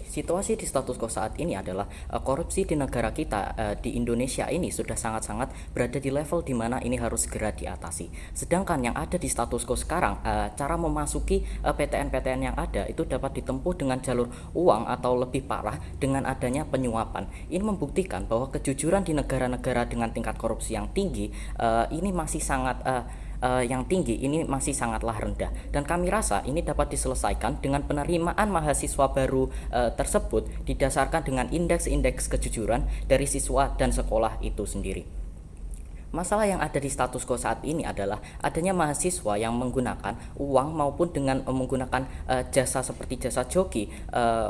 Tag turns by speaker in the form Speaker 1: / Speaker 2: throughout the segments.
Speaker 1: Situasi di status quo saat ini adalah korupsi di negara kita, di Indonesia ini sudah sangat-sangat berada di level di mana ini harus segera diatasi. Sedangkan yang ada di status quo sekarang, cara memasuki PTN-PTN yang ada itu dapat ditempuh dengan jalur uang atau lebih parah dengan adanya penyuapan. Ini membuktikan bahwa kejujuran di negara-negara dengan tingkat korupsi yang tinggi ini masih sangat yang tinggi ini masih sangatlah rendah, dan kami rasa ini dapat diselesaikan dengan penerimaan mahasiswa baru tersebut didasarkan dengan indeks-indeks kejujuran dari siswa dan sekolah itu sendiri. Masalah yang ada di status quo saat ini adalah adanya mahasiswa yang menggunakan uang maupun dengan menggunakan jasa seperti jasa joki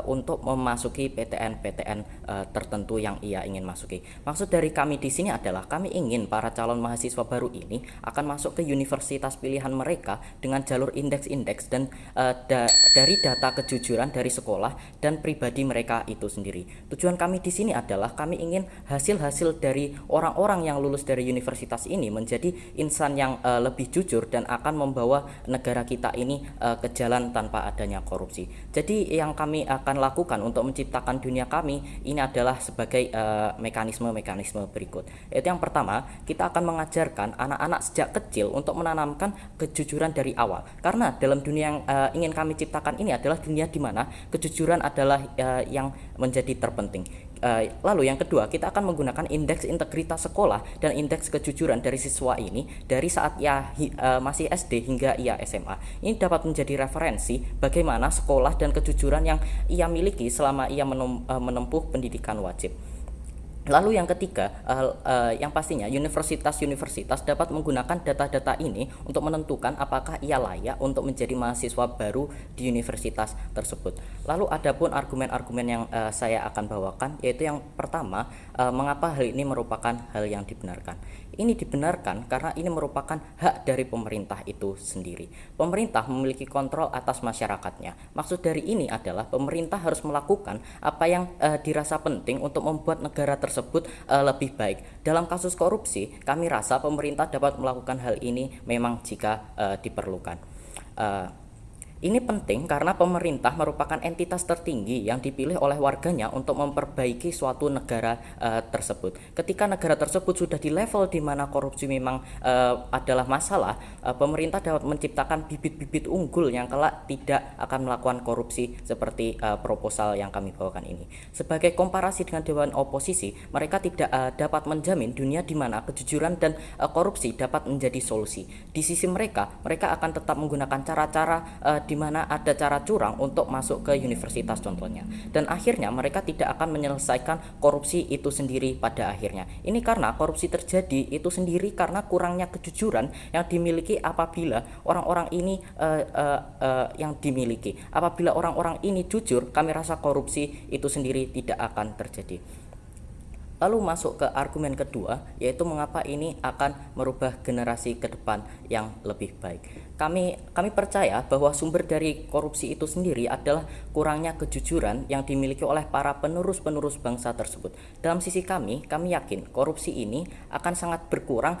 Speaker 1: untuk memasuki PTN-PTN tertentu yang ia ingin masuki. Maksud dari kami di sini adalah kami ingin para calon mahasiswa baru ini akan masuk ke universitas pilihan mereka dengan jalur indeks-indeks dan dari data kejujuran dari sekolah dan pribadi mereka itu sendiri. Tujuan kami di sini adalah kami ingin hasil-hasil dari orang-orang yang lulus dari universitas ini menjadi insan yang lebih jujur dan akan membawa negara kita ini ke jalan tanpa adanya korupsi. Jadi yang kami akan lakukan untuk menciptakan dunia kami ini adalah sebagai mekanisme-mekanisme berikut. Yaitu yang pertama, kita akan mengajarkan anak-anak sejak kecil untuk menanamkan kejujuran dari awal. Karena dalam dunia yang ingin kami ciptakan ini adalah dunia di mana kejujuran adalah yang menjadi terpenting. Lalu yang kedua, kita akan menggunakan indeks integritas sekolah dan indeks kejujuran dari siswa ini dari saat ia masih SD hingga ia SMA. Ini dapat menjadi referensi bagaimana sekolah dan kejujuran yang ia miliki selama ia menempuh pendidikan wajib. Lalu yang ketiga, yang pastinya universitas-universitas dapat menggunakan data-data ini untuk menentukan apakah ia layak untuk menjadi mahasiswa baru di universitas tersebut. Lalu adapun argumen-argumen yang saya akan bawakan, yaitu yang pertama, mengapa hal ini merupakan hal yang dibenarkan. Ini dibenarkan karena ini merupakan hak dari pemerintah itu sendiri. Pemerintah memiliki kontrol atas masyarakatnya. Maksud dari ini adalah pemerintah harus melakukan apa yang dirasa penting untuk membuat negara tersebut lebih baik. Dalam kasus korupsi, kami rasa pemerintah dapat melakukan hal ini memang jika diperlukan. Ini penting karena pemerintah merupakan entitas tertinggi yang dipilih oleh warganya untuk memperbaiki suatu negara tersebut. Ketika negara tersebut sudah di level di mana korupsi memang adalah masalah, pemerintah dapat menciptakan bibit-bibit unggul yang kelak tidak akan melakukan korupsi seperti proposal yang kami bawakan ini. Sebagai komparasi dengan dewan oposisi, mereka tidak dapat menjamin dunia di mana kejujuran dan korupsi dapat menjadi solusi. Di sisi mereka akan tetap menggunakan cara-cara di mana ada cara curang untuk masuk ke universitas contohnya, dan akhirnya mereka tidak akan menyelesaikan korupsi itu sendiri pada akhirnya. Ini karena korupsi terjadi itu sendiri karena kurangnya kejujuran yang dimiliki apabila orang-orang ini apabila orang-orang ini jujur, kami rasa korupsi itu sendiri tidak akan terjadi. Lalu masuk ke argumen kedua, yaitu mengapa ini akan merubah generasi ke depan yang lebih baik. Kami percaya bahwa sumber dari korupsi itu sendiri adalah kurangnya kejujuran yang dimiliki oleh para penerus-penerus bangsa tersebut. Dalam sisi kami yakin korupsi ini akan sangat berkurang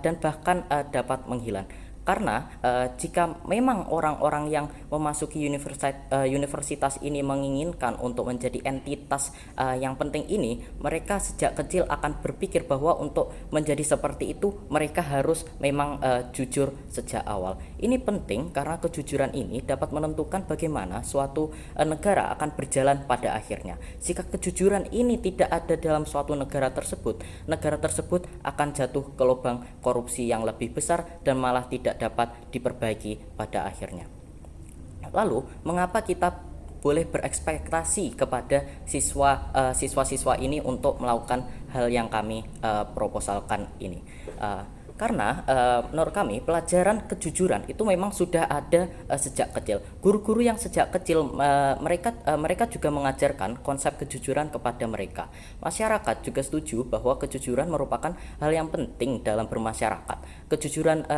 Speaker 1: dan bahkan dapat menghilang. Karena jika memang orang-orang yang memasuki universitas ini menginginkan untuk menjadi entitas yang penting ini, mereka sejak kecil akan berpikir bahwa untuk menjadi seperti itu mereka harus memang jujur sejak awal. Ini penting karena kejujuran ini dapat menentukan bagaimana suatu negara akan berjalan pada akhirnya. Jika kejujuran ini tidak ada dalam suatu negara tersebut akan jatuh ke lubang korupsi yang lebih besar dan malah tidak dapat diperbaiki pada akhirnya. Lalu, mengapa kita boleh berekspektasi kepada siswa-siswa ini untuk melakukan hal yang kami proposalkan ini? Karena menurut kami pelajaran kejujuran itu memang sudah ada sejak kecil. Guru-guru yang sejak kecil mereka juga mengajarkan konsep kejujuran kepada mereka. Masyarakat juga setuju bahwa kejujuran merupakan hal yang penting dalam bermasyarakat. Kejujuran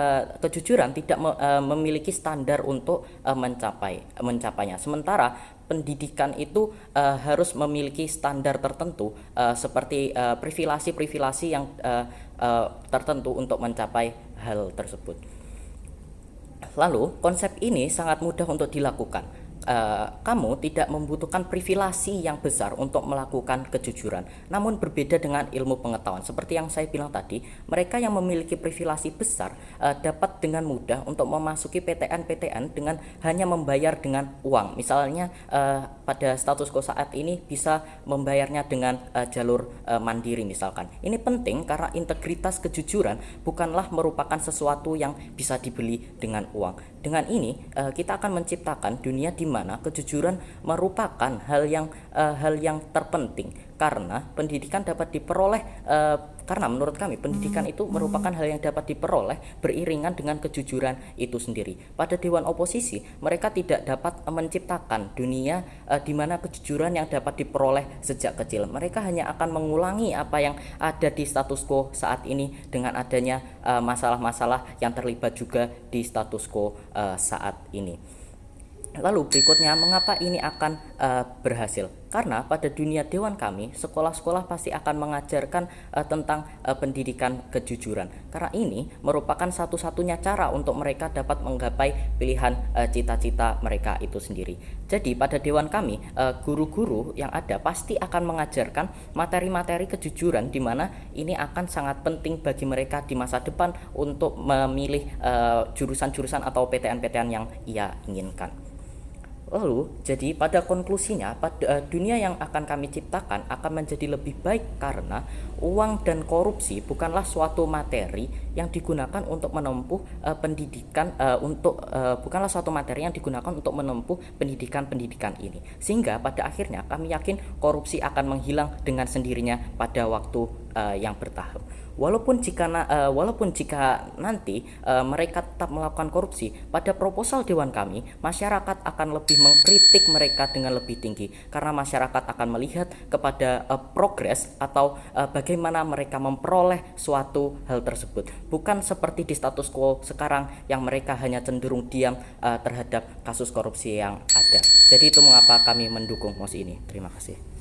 Speaker 1: tidak memiliki standar untuk mencapainya. Sementara pendidikan itu harus memiliki standar tertentu seperti privasi yang tertentu untuk mencapai hal tersebut. Lalu konsep ini sangat mudah untuk dilakukan. kamu tidak membutuhkan privasi yang besar untuk melakukan kejujuran. Namun berbeda dengan ilmu pengetahuan. Seperti yang saya bilang tadi, mereka yang memiliki privasi besar dapat dengan mudah untuk memasuki PTN-PTN dengan hanya membayar dengan uang. Misalnya pada status quo saat ini bisa membayarnya dengan jalur mandiri misalkan. Ini penting karena integritas kejujuran bukanlah merupakan sesuatu yang bisa dibeli dengan uang. Dengan ini kita akan menciptakan dunia di mana kejujuran merupakan hal yang terpenting karena pendidikan dapat diperoleh karena menurut kami pendidikan itu merupakan hal yang dapat diperoleh beriringan dengan kejujuran itu sendiri. Pada Dewan Oposisi mereka tidak dapat menciptakan dunia di mana kejujuran yang dapat diperoleh sejak kecil. Mereka hanya akan mengulangi apa yang ada di status quo saat ini dengan adanya masalah-masalah yang terlibat juga di status quo saat ini. Lalu berikutnya, mengapa ini akan berhasil? Karena pada dunia dewan kami, sekolah-sekolah pasti akan mengajarkan tentang pendidikan kejujuran. Karena ini merupakan satu-satunya cara untuk mereka dapat menggapai pilihan cita-cita mereka itu sendiri. Jadi pada dewan kami, guru-guru yang ada pasti akan mengajarkan materi-materi kejujuran di mana ini akan sangat penting bagi mereka di masa depan untuk memilih jurusan-jurusan atau PTN-PTN yang ia inginkan. Lalu, jadi pada konklusinya, pada dunia yang akan kami ciptakan akan menjadi lebih baik karena uang dan korupsi bukanlah suatu materi yang digunakan untuk menempuh pendidikan bukanlah suatu materi yang digunakan untuk menempuh pendidikan ini. Sehingga pada akhirnya kami yakin korupsi akan menghilang dengan sendirinya pada waktu yang bertahap. Walaupun jika nanti mereka tetap melakukan korupsi, pada proposal dewan kami, masyarakat akan lebih mengkritik mereka dengan lebih tinggi karena masyarakat akan melihat kepada progres atau bagaimana mereka memperoleh suatu hal tersebut. Bukan seperti di status quo sekarang yang mereka hanya cenderung diam terhadap kasus korupsi yang ada. Jadi itu mengapa kami mendukung MOS ini. Terima kasih.